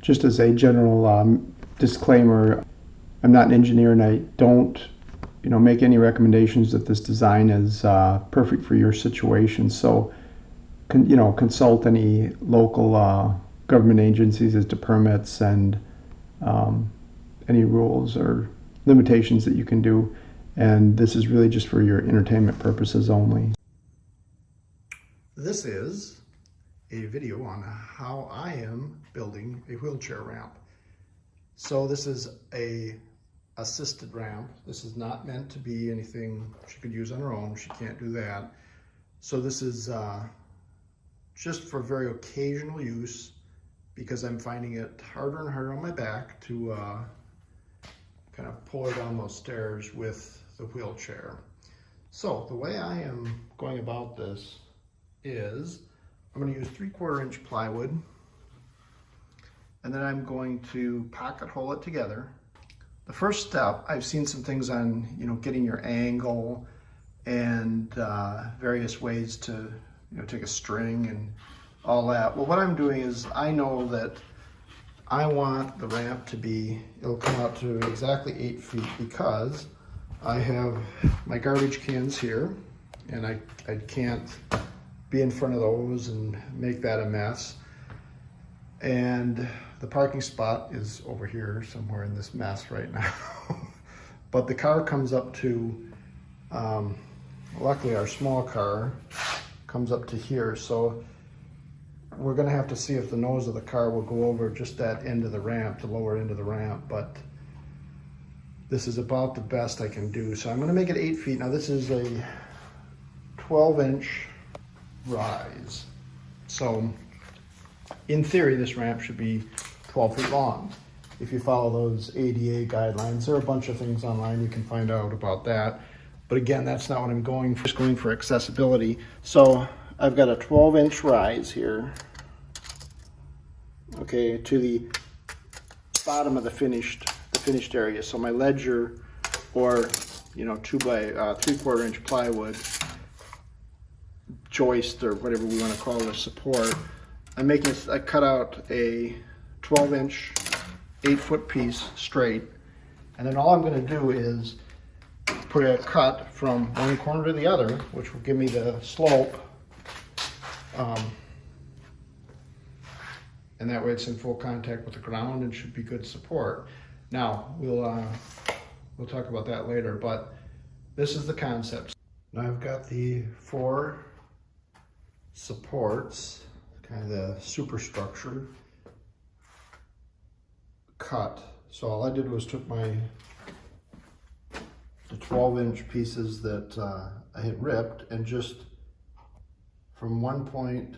Just as a general disclaimer, I'm not an engineer and I don't make any recommendations that this design is perfect for your situation. So, consult any local government agencies as to permits and um, any rules or limitations that you can do. And this is really just for your entertainment purposes only. This is a video on how I am building a wheelchair ramp. So this is a assisted ramp. This is not meant to be anything she could use on her own. She can't do that. So this is just for very occasional use because I'm finding it harder and harder on my back to kind of pull her down those stairs with the wheelchair. So the way I am going about this is I'm going to use 3/4 inch plywood, and then I'm going to pocket hole it together. The first step, I've seen some things on, getting your angle and various ways to, take a string and all that. Well, what I'm doing is I know that I want the ramp to be, it'll come out to exactly 8 feet because I have my garbage cans here and I can't be in front of those and make that a mess. And the parking spot is over here somewhere in this mess right now. But the car comes up to, luckily our small car comes up to here. So we're gonna have to see if the nose of the car will go over just that end of the ramp, the lower end of the ramp. But this is about the best I can do. So I'm gonna make it 8 feet. Now this is a 12-inch rise. So in theory, this ramp should be 12 feet long. If you follow those ADA guidelines, there are a bunch of things online you can find out about that. But again, that's not what I'm going for. Just going for accessibility. So I've got a 12-inch rise here, okay, to the bottom of the finished area. So my ledger, or 2 by 3/4 inch plywood joist, or whatever we want to call the support. I cut out a 12-inch 8-foot piece straight, and then all I'm going to do is put a cut from one corner to the other, which will give me the slope, and that way it's in full contact with the ground and should be good support. Now we'll talk about that later, but this is the concept. Now I've got the 4 supports, kind of the superstructure cut. So all I did was took the 12-inch pieces that I had ripped, and just from one point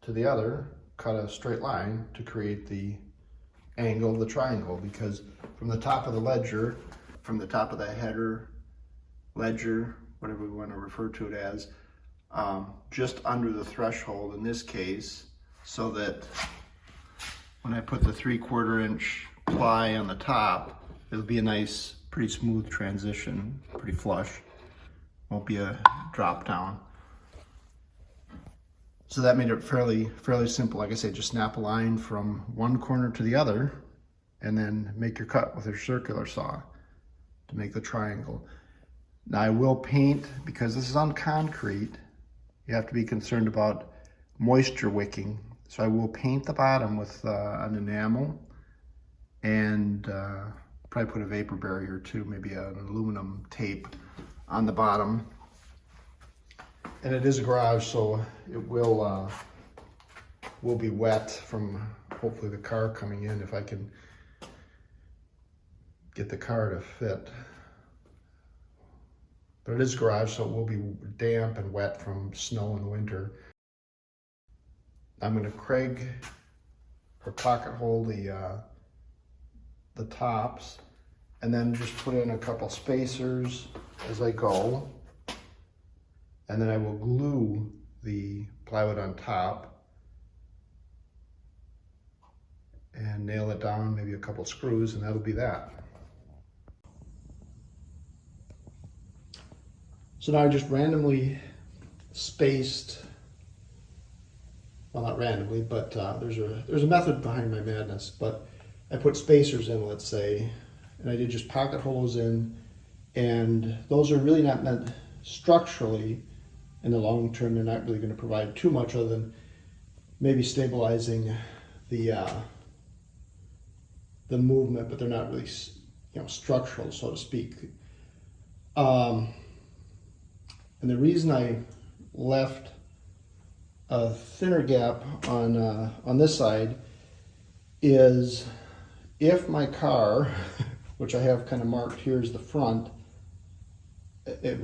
to the other cut a straight line to create the angle of the triangle. Because from the top of the ledger, from the top of the header, ledger, whatever we want to refer to it as, just under the threshold in this case, so that when I put the 3/4 inch ply on the top, it'll be a nice, pretty smooth transition, pretty flush. Won't be a drop down. So that made it fairly simple. Like I said, just snap a line from one corner to the other and then make your cut with your circular saw to make the triangle. Now I will paint, because this is on concrete, you have to be concerned about moisture wicking. So I will paint the bottom with an enamel, and probably put a vapor barrier too, maybe an aluminum tape on the bottom. And it is a garage, so it will be wet from hopefully the car coming in, if I can get the car to fit. But it is a garage, so it will be damp and wet from snow in the winter. I'm going to Kreg or pocket hole the tops, and then just put in a couple spacers as I go. And then I will glue the plywood on top and nail it down, maybe a couple screws, and that'll be that. So now I just randomly spaced well, not randomly, but there's a method behind my madness. But I put spacers in, let's say, and I did just pocket holes in, and those are really not meant structurally in the long term. They're not really going to provide too much other than maybe stabilizing the movement, but they're not really, structural, so to speak. And the reason I left a thinner gap on this side is if my car, which I have kind of marked here as the front, it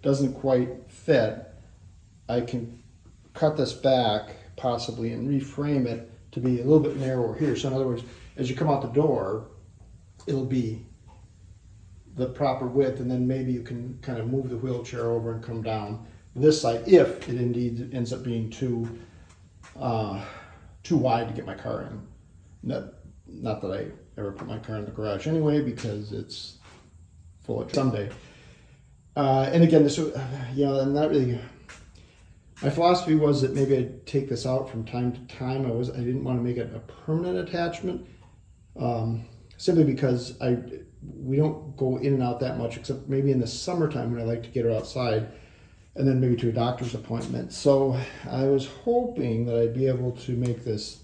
doesn't quite fit, I can cut this back possibly and reframe it to be a little bit narrower here. So in other words, as you come out the door, it'll be the proper width, and then maybe you can kind of move the wheelchair over and come down this side if it indeed ends up being too wide to get my car in. Not that I ever put my car in the garage anyway, because it's full of someday. And again, this, I'm not really. My philosophy was that maybe I'd take this out from time to time. I didn't want to make it a permanent attachment, simply because we don't go in and out that much, except maybe in the summertime when I like to get her outside, and then maybe to a doctor's appointment. So I was hoping that I'd be able to make this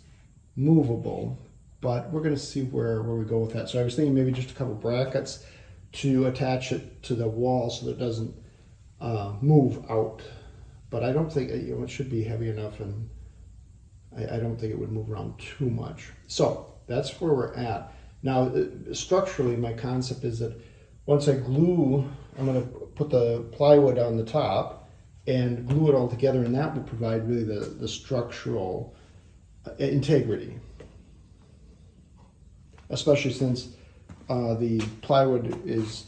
movable, but we're going to see where we go with that. So I was thinking maybe just a couple brackets to attach it to the wall so that it doesn't move out. But I don't think, it should be heavy enough, and I don't think it would move around too much. So that's where we're at. Now, structurally, my concept is that once I glue, I'm going to put the plywood on the top and glue it all together, and that will provide really the structural integrity. Especially since the plywood is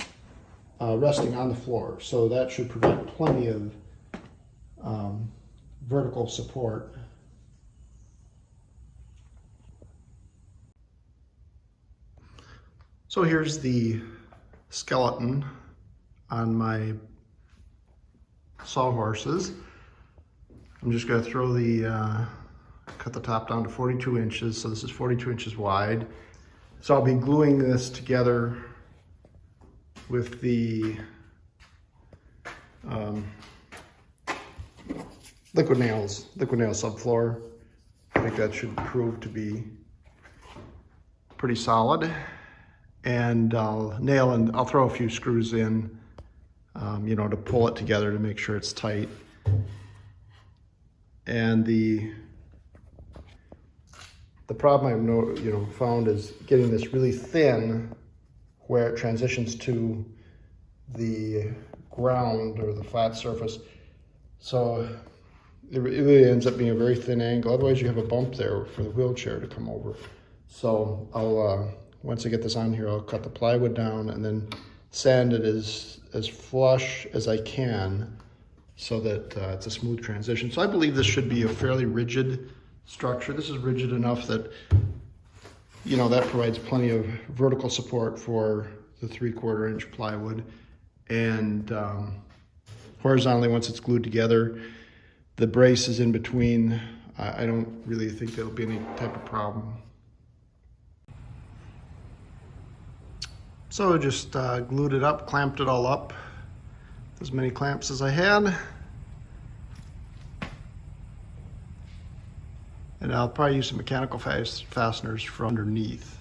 resting on the floor. So that should provide plenty of vertical support. So here's the skeleton on my sawhorses. I'm just going to throw cut the top down to 42 inches. So this is 42 inches wide. So I'll be gluing this together with the liquid nail subfloor. I think that should prove to be pretty solid. And I'll nail and I'll throw a few screws in, to pull it together to make sure it's tight. And the problem I've found is getting this really thin where it transitions to the ground or the flat surface. So it really ends up being a very thin angle. Otherwise you have a bump there for the wheelchair to come over. So I'll, once I get this on here, I'll cut the plywood down and then sand it as flush as I can so that it's a smooth transition. So I believe this should be a fairly rigid structure. This is rigid enough that, that provides plenty of vertical support for the 3/4 inch plywood. And horizontally, once it's glued together, the brace is in between. I don't really think there'll be any type of problem. So just glued it up, clamped it all up, as many clamps as I had. And I'll probably use some mechanical fasteners from underneath.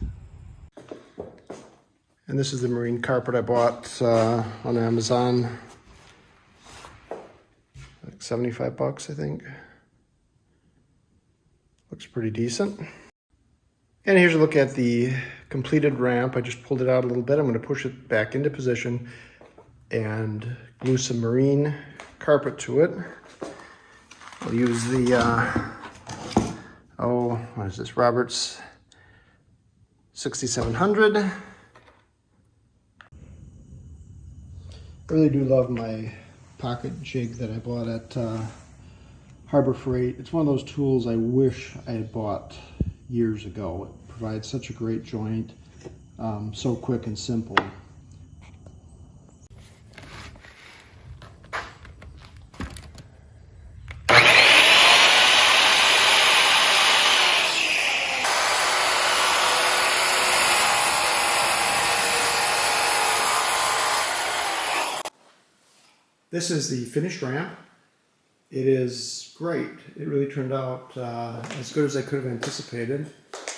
And this is the marine carpet I bought on Amazon. Like $75, I think. Looks pretty decent. And here's a look at the completed ramp. I just pulled it out a little bit. I'm going to push it back into position and glue some marine carpet to it. I'll use the, what is this, Roberts 6700. I really do love my pocket jig that I bought at Harbor Freight. It's one of those tools I wish I had bought years ago. It provides such a great joint, so quick and simple. This is the finished ramp. It is great. It really turned out as good as I could have anticipated.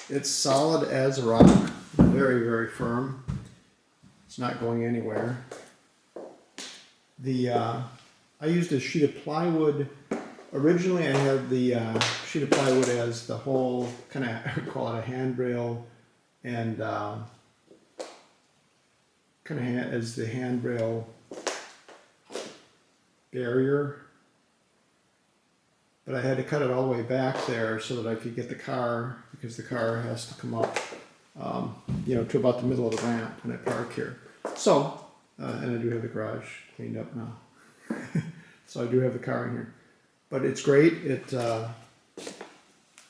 It's solid as a rock, very, very firm. It's not going anywhere. I used a sheet of plywood. Originally, I had the sheet of plywood as the whole kind of, I would call it a handrail, and kind of as the handrail barrier. But I had to cut it all the way back there so that I could get the car, because the car has to come up, to about the middle of the ramp when I park here. So, and I do have the garage cleaned up now. So I do have the car in here. But it's great. It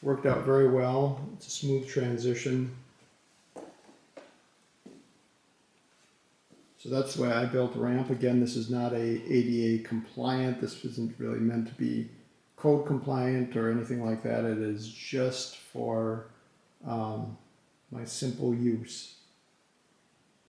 worked out very well. It's a smooth transition. So that's the way I built the ramp. Again, this is not a ADA compliant. This isn't really meant to be code compliant or anything like that. It is just for my simple use.